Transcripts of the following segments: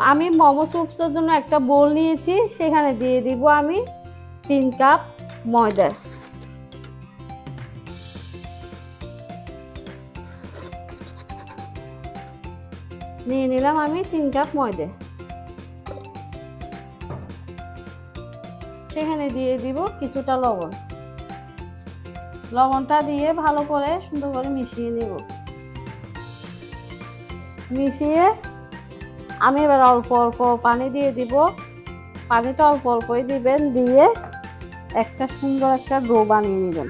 আমি মোমো সুপসের জন্য একটা বোল নিয়েছি, সেখানে দিয়ে দিব আমি 3 কাপ ময়দা। নিয়ে নিলাম আমি 3 কাপ ময়দা। সেখানে দিয়ে দিব কিছুটা লবণ। লবণটা দিয়ে ভালো করে সুন্দর করে মিশিয়ে নেব। মিশিয়ে আমি এবার অল্প অল্প পানি দিয়ে দিব। পানিটা অল্প অল্পই দিবেন, দিয়ে একটা সুন্দর একটা ডো বানিয়ে নেবেন।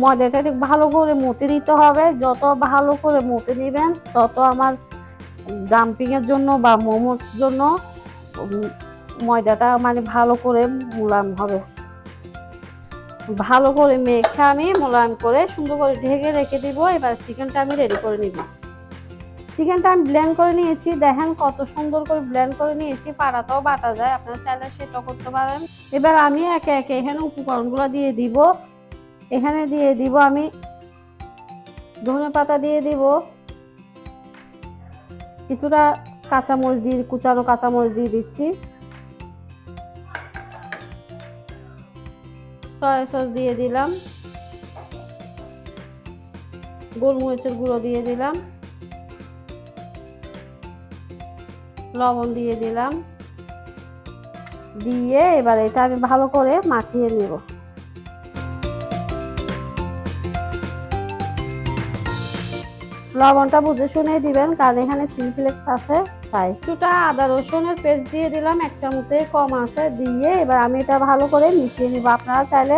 ময়দাটা ঠিক ভালো করে মথে দিতে হবে। যত ভালো করে মথে দিবেন তত আমার ডাম্পিং এর জন্য বা মোমোর জন্য ময়দাটা মানে ভালো করে মোলায়েম হবে। ভালো করে মেখে আমি মোলায়েম করে সুন্দর করে ঢেকে রেখে দিব। এবার চিকেনটা আমি রেডি করে নিব। চিকেনটা আমি ব্লেন্ড করে নিয়েছি, দেখেন কত সুন্দর করে ব্লেন্ড করে নিয়েছি। পাটাটাও বাটা যায়, আপনারা চাইলে সেটা করতে পারেন। এবার আমি একে একে এখানে উপকরণগুলো দিয়ে দিব। এখানে দিয়ে দিব আমি ধনেপাতা দিয়ে দিব, কিছুটা কাঁচামরিচ দিয়ে, কুচানো কাঁচামরিচ দিয়ে দিচ্ছি। সয়া সস দিয়ে দিলাম, গোলমরিচের গুঁড়ো দিয়ে দিলাম, লবণ দিয়ে দিলাম। দিয়ে এবার এটা আমি ভালো করে মাখিয়ে নেব। লবণটা বুঝে শুনে দিবেন, কারণ এখানে চিলি ফ্লেক্স আছে তাই। কিছুটা আদা রসুনের পেস্ট দিয়ে দিলাম, 1 চামচের কম আছে। দিয়ে এবার আমি এটা ভালো করে মিশিয়ে নিব। আপনারা চাইলে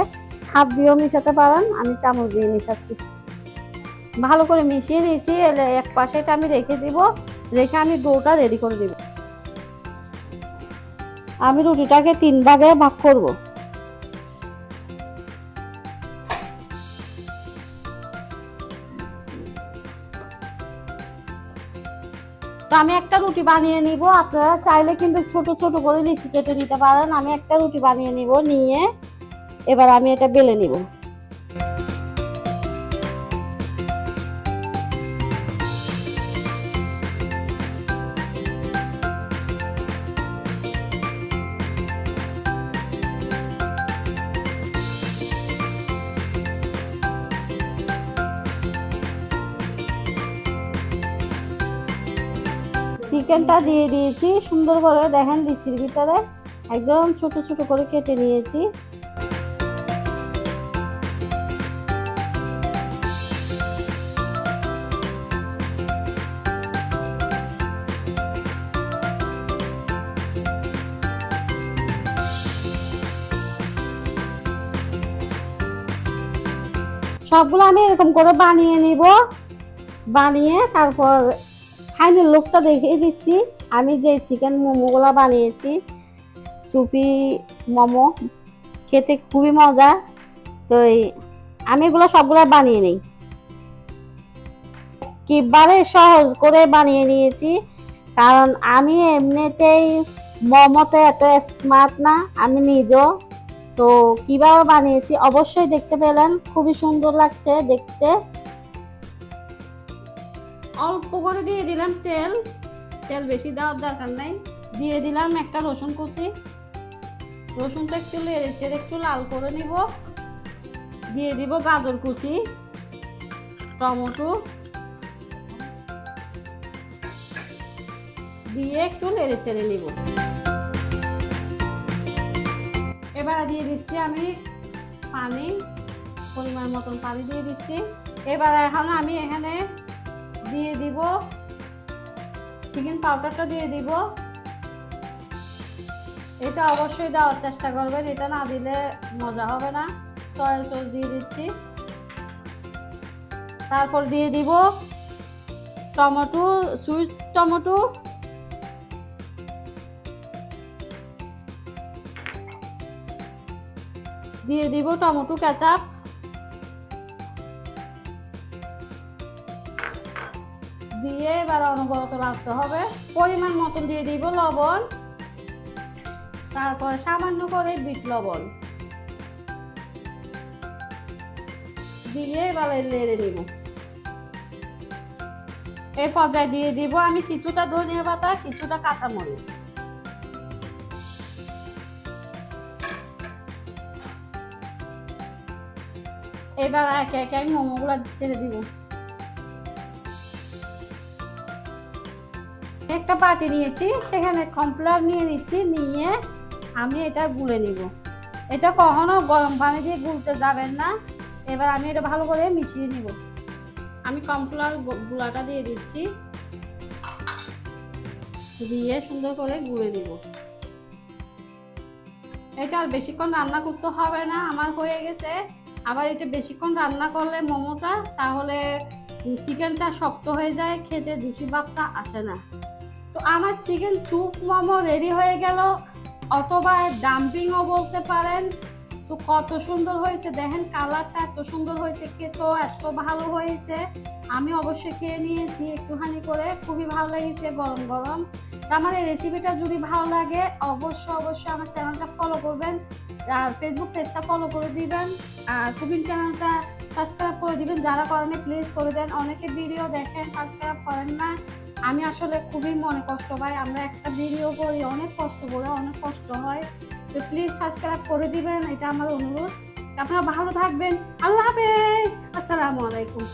হাত দিয়েও মিশাতে পারেন, আমি চামচ দিয়ে মিশাচ্ছি। ভালো করে মিশিয়ে নিয়েছি। এক পাশে এটা আমি রেখে দিব, রেখে আমি ডোটা রেডি করে দিব। আমি রুটিটাকে 3 ভাগে ভাগ করব। তো আমি একটা রুটি বানিয়ে নিব। আপনারা চাইলে কিন্তু ছোট ছোট করে লিচি কেটে নিতে পারেন। আমি একটা রুটি বানিয়ে নিব, নিয়ে এবার আমি এটা বেলে নিব। চিকেনটা দিয়ে দিয়েছি সুন্দর করে, দেখেন লিচির ভিতরে একদম ছোট ছোট করে কেটে নিয়েছি। সবগুলো আমি এরকম করে বানিয়ে নিব। বানিয়ে তারপর ফাইনাল লুকটা দেখিয়ে দিচ্ছি। আমি যে চিকেন মোমোগুলো বানিয়েছি, সুপি মোমো, খেতে খুবই মজা। তো আমি এগুলো সবগুলো বানিয়ে নিই, কিভাবে সহজ করে বানিয়ে নিয়েছি। কারণ আমি এমনিতেই মোমোতে এত স্মার্ট না, আমি নিজেও। তো কিভাবে বানিয়েছি অবশ্যই দেখতে পেলেন, খুবই সুন্দর লাগছে দেখতে। অল্প করে দিয়ে দিলাম তেল, তেল বেশি দেওয়ার দরকার নাই। দিয়ে দিলাম একটা রসুন কুচি, রসুনটা একটু নেড়ে একটু লাল করে নিব। দিয়ে দিব গাজর কুচি, টমেটো দিয়ে একটু নেড়ে চেড়ে নিব। এবার দিয়ে দিচ্ছি আমি পানি, পরিমাণ মতন পানি দিয়ে দিচ্ছি। এবার এখন আমি এখানে দিয়ে দিব চিকেন পাউডারটা দিয়ে দিব। এটা অবশ্যই দেওয়ার চেষ্টা করবেন, এটা না দিলে মজা হবে না। সয়া সস দিয়ে দিচ্ছি। তারপর দিয়ে দিব টমেটো, সুইট টমেটো, দিয়ে দিব টমেটো কেচাপ, দিয়ে এবার অনবরত রাখতে হবে। পরিমাণ মতন দিয়ে দিব লবণ, তারপর সামান্য করে বিট লবণ, দিয়ে এবার নেড়ে নিব। এই পর্যায়ে দিয়ে দিব আমি কিছুটা ধনিয়া পাতা, কিছুটা কাঁচামরিচ। এবার একে একে আমি মোমোগুলা ছেড়ে দিব। একটা বাটি নিয়েছি, সেখানে কর্নফ্লাওয়ার নিয়ে নিচ্ছি, নিয়ে আমি এটা গুলে নিব। এটা কখনো গরম পানি দিয়ে গুলতে যাবেন না। এবার আমি এটা ভালো করে মিশিয়ে নিব। আমি কর্নফ্লাওয়ার গুলাটা দিয়ে দিচ্ছি, দিয়ে সুন্দর করে গুলে নিব। এটা আর বেশিক্ষণ রান্না করতে হবে না, আমার হয়ে গেছে। আবার এটা বেশিক্ষণ রান্না করলে মোমোটা, তাহলে চিকেনটা শক্ত হয়ে যায়, খেতে জুসি ভাবটা আসে না। তো আমার চিকেন স্যুপ মোমো রেডি হয়ে গেল, অথবা ডাম্পিংও বলতে পারেন। তো কত সুন্দর হয়েছে দেখেন, কালারটা এত সুন্দর হয়েছে, খেতেও এত ভালো হয়েছে। আমি অবশ্যই খেয়ে নিয়েছি একটুখানি করে, খুবই ভালো লেগেছে গরম গরম। আমার এই রেসিপিটা যদি ভালো লাগে অবশ্যই আমার চ্যানেলটা ফলো করবেন, আর ফেসবুক পেজটা ফলো করে দিবেন, আর কুকিং চ্যানেলটা সাবস্ক্রাইব করে দিবেন। যারা করেনি প্লিজ করে দেন। অনেকে ভিডিও দেখেন সাবস্ক্রাইব করেন না, আমি আসলে খুবই মনে কষ্ট পাই। আমরা একটা ভিডিও করি অনেক কষ্ট করে, অনেক কষ্ট হয়। তো প্লিজ সাবস্ক্রাইব করে দিবেন, এটা আমার অনুরোধ। আপনারা ভালো থাকবেন। আল্লাহ হাফেজ, আসসালামু আলাইকুম।